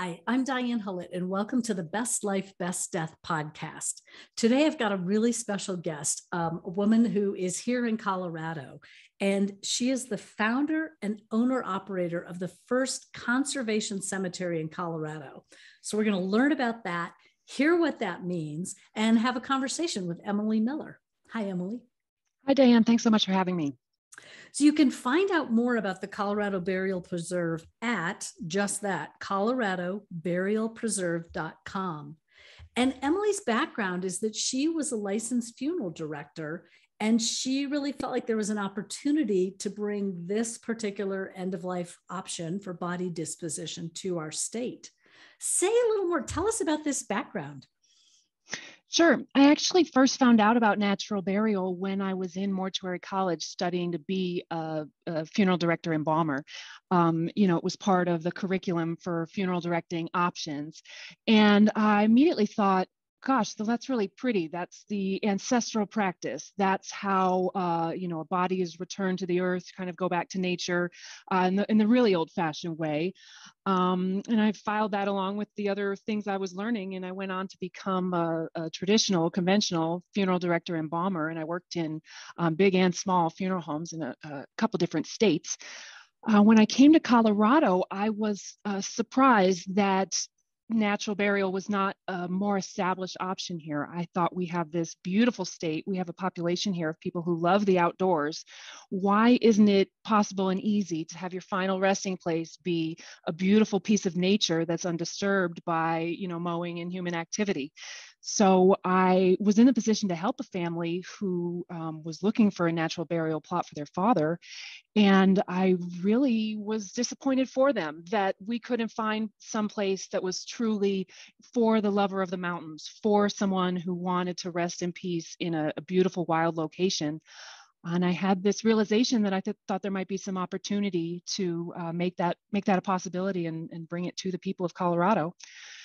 Hi, I'm Diane Hullett, and welcome to the Best Life, Best Death podcast. Today, I've got a really special guest, a woman who is here in Colorado, and she is the founder and owner-operator of the first conservation cemetery in Colorado. So we're going to learn about that, hear what that means, and have a conversation with Emily Miller. Hi, Emily. Hi, Diane. Thanks so much for having me. So you can find out more about the Colorado Burial Preserve at just that, coloradoburialpreserve.com. And Emily's background is that she was a licensed funeral director, and she really felt like there was an opportunity to bring this particular end-of-life option for body disposition to our state. Say a little more. Tell us about this background. Sure. I actually first found out about natural burial when I was in mortuary college studying to be a funeral director embalmer. It was part of the curriculum for funeral directing options. And I immediately thought, gosh, so that's really pretty. That's the ancestral practice. That's how, a body is returned to the earth, kind of go back to nature in the really old fashioned way. And I filed that along with the other things I was learning. And I went on to become a traditional, conventional funeral director embalmer. And I worked in big and small funeral homes in a couple different states. When I came to Colorado, I was surprised that natural burial was not a more established option here. I thought, we have this beautiful state. We have a population here of people who love the outdoors. Why isn't it possible and easy to have your final resting place be a beautiful piece of nature that's undisturbed by, mowing and human activity? So I was in the position to help a family who was looking for a natural burial plot for their father. And I really was disappointed for them that we couldn't find someplace that was truly for the lover of the mountains, for someone who wanted to rest in peace in a beautiful wild location. And I had this realization that I thought there might be some opportunity to make that a possibility and bring it to the people of Colorado.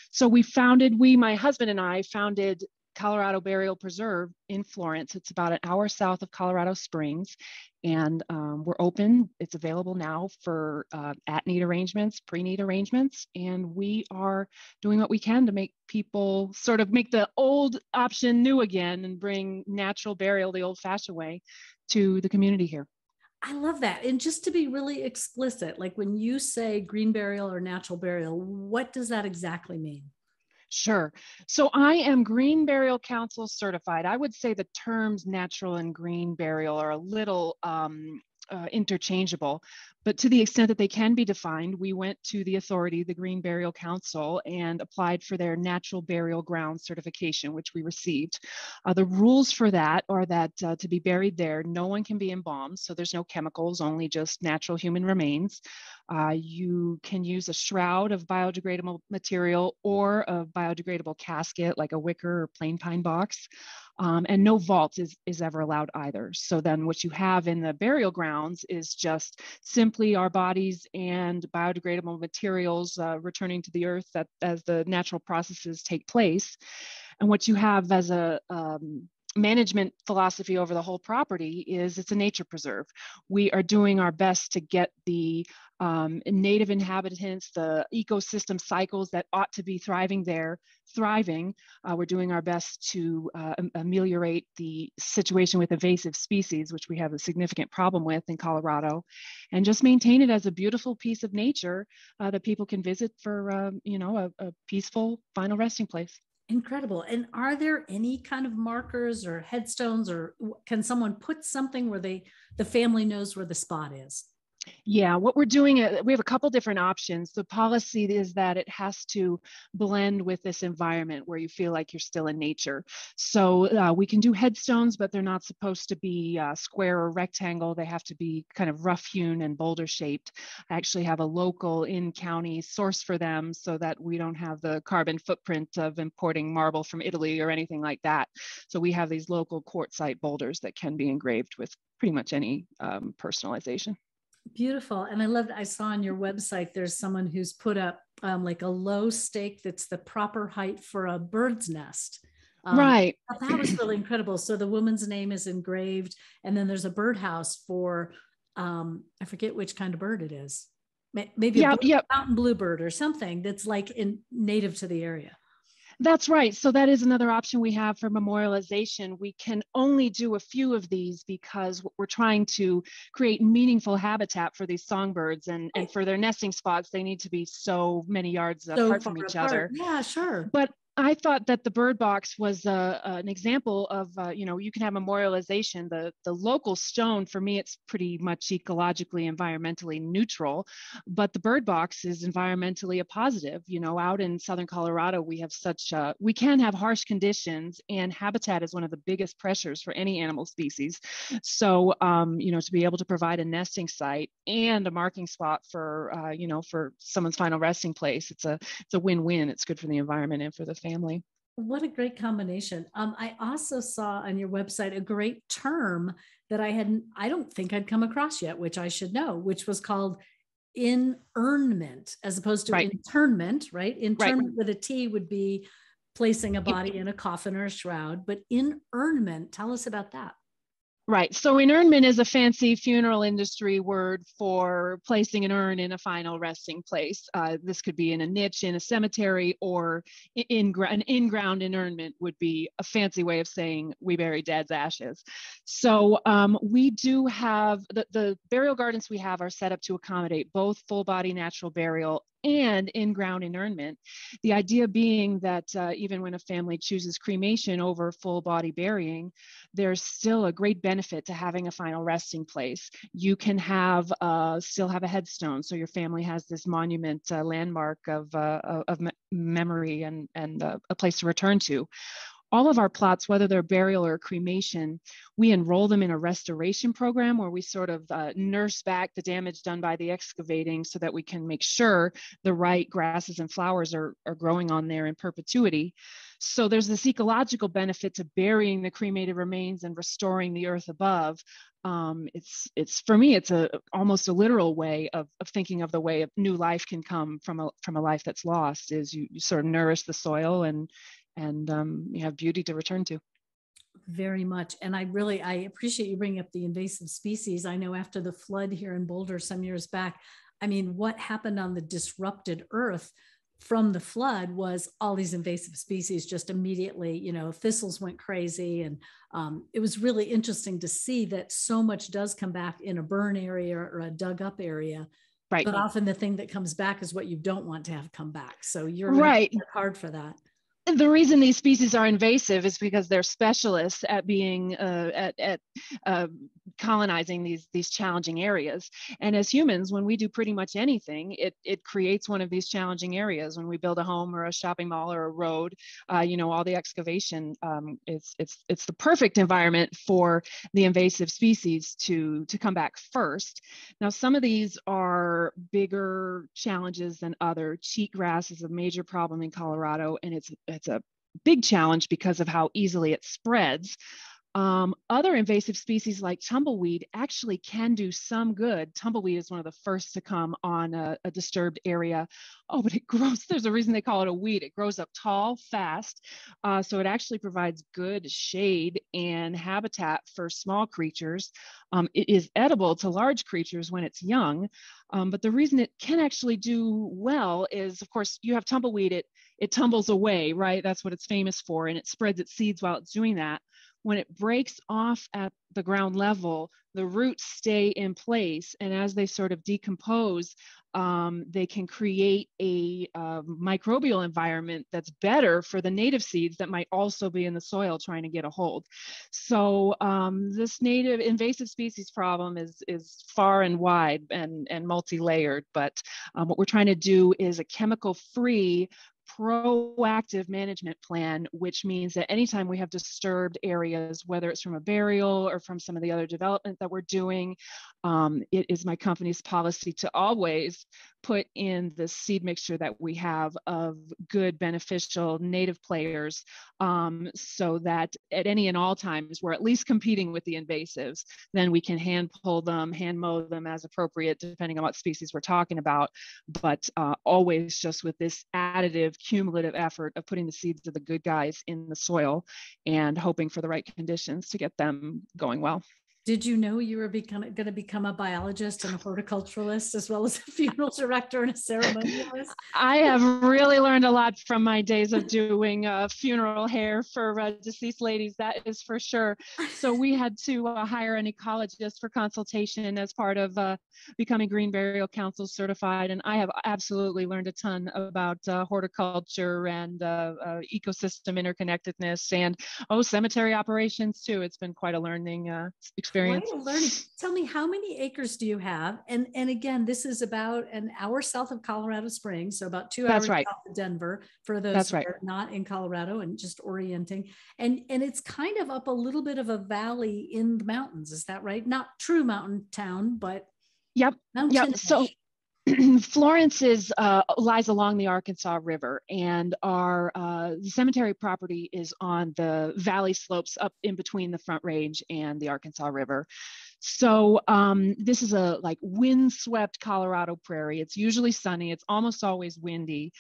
So my husband and I founded Colorado Burial Preserve in Florence. It's about an hour south of Colorado Springs, and we're open. It's available now for at-need arrangements, pre-need arrangements, and we are doing what we can to make people sort of make the old option new again and bring natural burial the old-fashioned way to the community here. I love that. And just to be really explicit, like when you say green burial or natural burial, what does that exactly mean? Sure. So I am Green Burial Council certified. I would say the terms natural and green burial are a little interchangeable, but to the extent that they can be defined, we went to the authority, the Green Burial Council, and applied for their natural burial ground certification, which we received. The rules for that are that to be buried there, no one can be embalmed, so there's no chemicals, only just natural human remains. You can use a shroud of biodegradable material or a biodegradable casket like a wicker or plain pine box. And no vault is ever allowed either. So then what you have in the burial grounds is just simply our bodies and biodegradable materials returning to the earth as the natural processes take place. And what you have as a management philosophy over the whole property is it's a nature preserve. We are doing our best to get the native inhabitants, the ecosystem cycles that ought to be thriving there, thriving. We're doing our best to ameliorate the situation with invasive species, which we have a significant problem with in Colorado, and just maintain it as a beautiful piece of nature that people can visit for, a peaceful final resting place. Incredible. And are there any kind of markers or headstones, or can someone put something where the family knows where the spot is? Yeah, what we're doing, we have a couple different options. The policy is that it has to blend with this environment where you feel like you're still in nature. So we can do headstones, but they're not supposed to be square or rectangle. They have to be kind of rough hewn and boulder shaped. I actually have a local in-county source for them so that we don't have the carbon footprint of importing marble from Italy or anything like that. So we have these local quartzite boulders that can be engraved with pretty much any personalization. Beautiful. And I saw on your website, there's someone who's put up like a low stake that's the proper height for a bird's nest. Right. That was really incredible. So the woman's name is engraved, and then there's a birdhouse for, I forget which kind of bird it is. maybe a Yeah, yeah. mountain bluebird or something that's like native to the area. That's right. So that is another option we have for memorialization. We can only do a few of these because we're trying to create meaningful habitat for these songbirds, and for their nesting spots, they need to be so many yards apart from each other. Yeah, sure. But I thought that the bird box was an example of, you can have memorialization. The local stone, for me, it's pretty much ecologically, environmentally neutral, but the bird box is environmentally a positive. Out in Southern Colorado, we have we can have harsh conditions, and habitat is one of the biggest pressures for any animal species. So, to be able to provide a nesting site and a marking spot for, for someone's final resting place, it's a win-win. It's good for the environment and for the family. What a great combination. I also saw on your website a great term that I don't think I'd come across yet, which I should know, which was called inurnment, as opposed to internment, right? Internment with a T would be placing a body in a coffin or a shroud, but inurnment, tell us about that. Right. So inurnment is a fancy funeral industry word for placing an urn in a final resting place. This could be in a niche in a cemetery, or an in-ground inurnment would be a fancy way of saying we bury dad's ashes. So we do have, the burial gardens we have are set up to accommodate both full body natural burial and in-ground inurnment. The idea being that even when a family chooses cremation over full body burying, there's still a great benefit to having a final resting place. You can still have a headstone, so your family has this monument, landmark of memory and a place to return to. All of our plots, whether they're burial or cremation, we enroll them in a restoration program where we sort of nurse back the damage done by the excavating so that we can make sure the right grasses and flowers are growing on there in perpetuity. So there's this ecological benefit to burying the cremated remains and restoring the earth above. It's for me, it's almost a literal way of thinking of the way a new life can come from a life that's lost, is you sort of nourish the soil and you have beauty to return to. Very much. And I appreciate you bringing up the invasive species. I know after the flood here in Boulder some years back, I mean, what happened on the disrupted earth from the flood was all these invasive species just immediately, thistles went crazy. And it was really interesting to see that so much does come back in a burn area or a dug up area. Right. But often the thing that comes back is what you don't want to have come back. So you're right. Work hard for that. The reason these species are invasive is because they're specialists at being colonizing these challenging areas. And as humans, when we do pretty much anything, it creates one of these challenging areas. When we build a home or a shopping mall or a road, all the excavation, it's the perfect environment for the invasive species to come back first. Now, some of these are bigger challenges than others. Cheatgrass is a major problem in Colorado, and it's a big challenge because of how easily it spreads. Other invasive species like tumbleweed actually can do some good. Tumbleweed is one of the first to come on a disturbed area. Oh, but it grows, there's a reason they call it a weed. It grows up tall, fast. So it actually provides good shade and habitat for small creatures. It is edible to large creatures when it's young. But the reason it can actually do well is, of course, you have tumbleweed, it tumbles away, right? That's what it's famous for. And it spreads its seeds while it's doing that. When it breaks off at the ground level, the roots stay in place. And as they sort of decompose, they can create a microbial environment that's better for the native seeds that might also be in the soil trying to get a hold. So this native invasive species problem is far and wide and multi-layered. But what we're trying to do is a chemical-free proactive management plan, which means that anytime we have disturbed areas, whether it's from a burial or from some of the other development that we're doing, it is my company's policy to always put in the seed mixture that we have of good, beneficial native players, so that at any and all times we're at least competing with the invasives. Then we can hand pull them, hand mow them as appropriate, depending on what species we're talking about, but always just with this additive, cumulative effort of putting the seeds of the good guys in the soil and hoping for the right conditions to get them going well. Did you know you were going to become a biologist and a horticulturalist as well as a funeral director and a ceremonialist? I have really learned a lot from my days of doing funeral hair for deceased ladies, that is for sure. So we had to hire an ecologist for consultation as part of becoming Green Burial Council certified. And I have absolutely learned a ton about horticulture and ecosystem interconnectedness and, cemetery operations too. It's been quite a learning experience. Quite a learning. Tell me, how many acres do you have? And again, this is about an hour south of Colorado Springs, so about 2 hours That's right. south of Denver for those That's who right. are not in Colorado and just orienting. And it's kind of up a little bit of a valley in the mountains. Is that right? Not true mountain town, but Yep. mountain. So Florence lies along the Arkansas River, and our the cemetery property is on the valley slopes up in between the Front Range and the Arkansas River. So this is a like windswept Colorado prairie. It's usually sunny. It's almost always windy.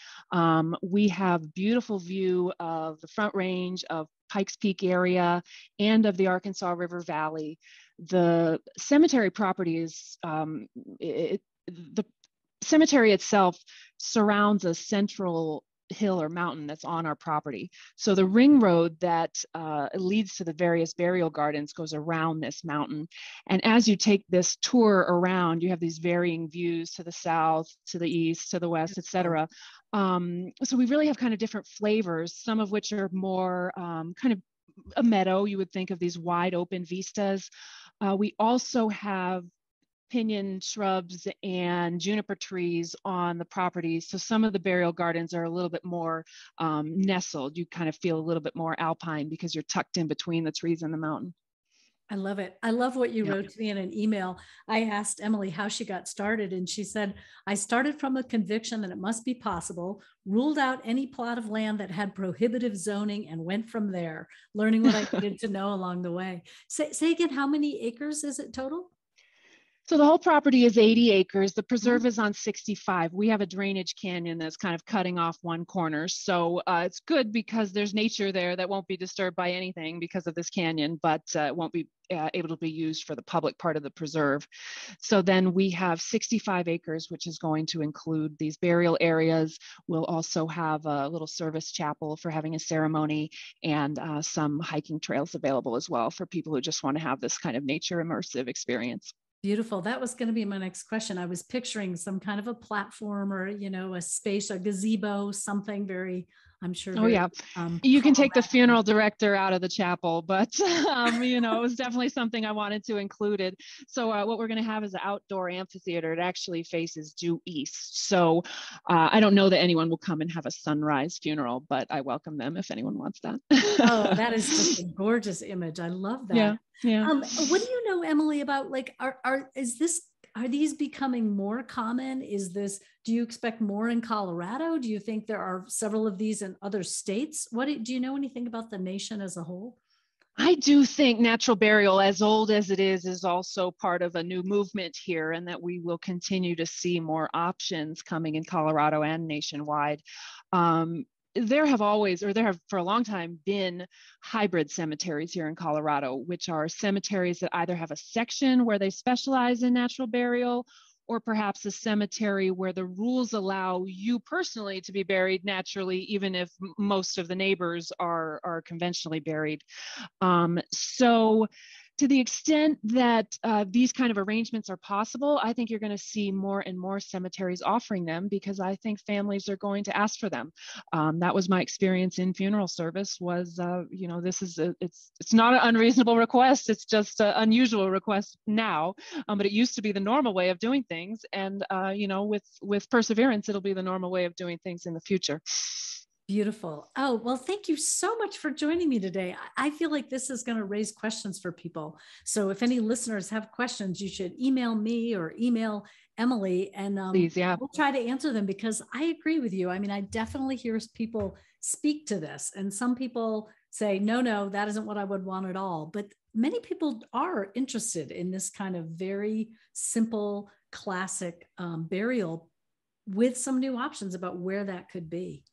We have beautiful view of the Front Range, of Pikes Peak area, and of the Arkansas River Valley. The cemetery property is the cemetery itself surrounds a central hill or mountain that's on our property. So the ring road that leads to the various burial gardens goes around this mountain. And as you take this tour around, you have these varying views to the south, to the east, to the west, etc. So we really have kind of different flavors, some of which are more kind of a meadow. You would think of these wide open vistas. We also have pinyon shrubs and juniper trees on the property. So some of the burial gardens are a little bit more nestled. You kind of feel a little bit more alpine because you're tucked in between the trees and the mountain. I love it. I love what you wrote to me in an email. I asked Emily how she got started, and she said, I started from a conviction that it must be possible, ruled out any plot of land that had prohibitive zoning, and went from there, learning what I needed to know along the way. Say again, how many acres is it total? So the whole property is 80 acres. The preserve is on 65. We have a drainage canyon that's kind of cutting off one corner. So it's good because there's nature there that won't be disturbed by anything because of this canyon, but it won't be able to be used for the public part of the preserve. So then we have 65 acres, which is going to include these burial areas. We'll also have a little service chapel for having a ceremony, and some hiking trails available as well for people who just want to have this kind of nature immersive experience. Beautiful. That was going to be my next question. I was picturing some kind of a platform or, a space, a gazebo, something very, I'm sure. Oh, yeah. You can take the funeral director out of the chapel, but, it was definitely something I wanted to include it. So what we're going to have is an outdoor amphitheater. It actually faces due east. So I don't know that anyone will come and have a sunrise funeral, but I welcome them if anyone wants that. Oh, that is just a gorgeous image. I love that. Yeah. Yeah. What do you know, Emily, about like, are these becoming more common? Do you expect more in Colorado? Do you think there are several of these in other states? Do you know anything about the nation as a whole? I do think natural burial, as old as it is also part of a new movement here, and that we will continue to see more options coming in Colorado and nationwide. There have for a long time been hybrid cemeteries here in Colorado, which are cemeteries that either have a section where they specialize in natural burial, or perhaps a cemetery where the rules allow you personally to be buried naturally, even if most of the neighbors are conventionally buried. So to the extent that these kind of arrangements are possible, I think you're going to see more and more cemeteries offering them, because I think families are going to ask for them. That was my experience in funeral service. Was it's not an unreasonable request. It's just an unusual request now, but it used to be the normal way of doing things. And with perseverance, it'll be the normal way of doing things in the future. Beautiful. Oh, well, thank you so much for joining me today. I feel like this is going to raise questions for people. So if any listeners have questions, you should email me or email Emily, and please, yeah, we'll try to answer them, because I agree with you. I mean, I definitely hear people speak to this, and some people say, no, that isn't what I would want at all. But many people are interested in this kind of very simple, classic burial with some new options about where that could be.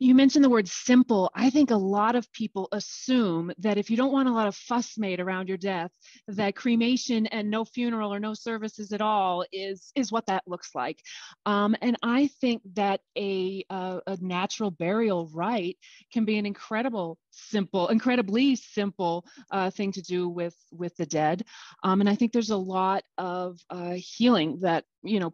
You mentioned the word simple. I think a lot of people assume that if you don't want a lot of fuss made around your death, that cremation and no funeral or no services at all is what that looks like. And I think that a natural burial rite can be an incredibly simple thing to do with the dead. And I think there's a lot of healing that,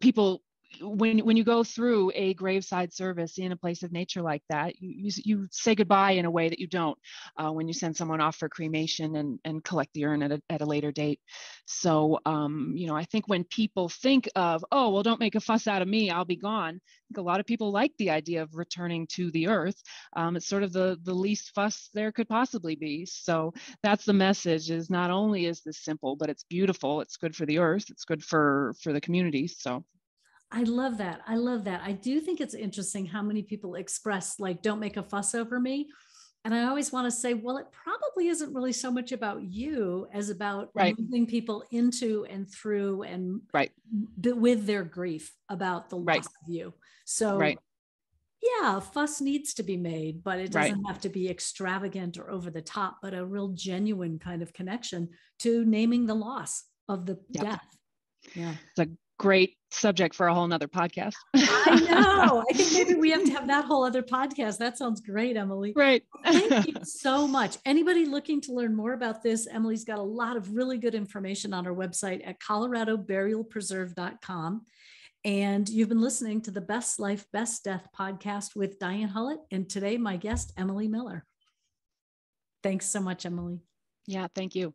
people, when you go through a graveside service in a place of nature like that, you say goodbye in a way that you don't when you send someone off for cremation and collect the urn at a later date. So, I think when people think of, oh, well, don't make a fuss out of me, I'll be gone, I think a lot of people like the idea of returning to the earth. It's sort of the least fuss there could possibly be. So that's the message, is not only is this simple, but it's beautiful. It's good for the earth. It's good for the community. So I love that. I love that. I do think it's interesting how many people express, like, don't make a fuss over me. And I always want to say, well, it probably isn't really so much about you as about moving people into and through and with their grief about the loss of you. So yeah, fuss needs to be made, but it doesn't have to be extravagant or over the top, but a real genuine kind of connection to naming the loss of the death. Yeah. It's a great subject for a whole nother podcast. I know. I think maybe we have to have that whole other podcast. That sounds great, Emily. Right. Thank you so much. Anybody looking to learn more about this, Emily's got a lot of really good information on her website at coloradoburialpreserve.com. And you've been listening to the Best Life, Best Death podcast with Diane Hullett. And today, my guest, Emily Miller. Thanks so much, Emily. Yeah, thank you.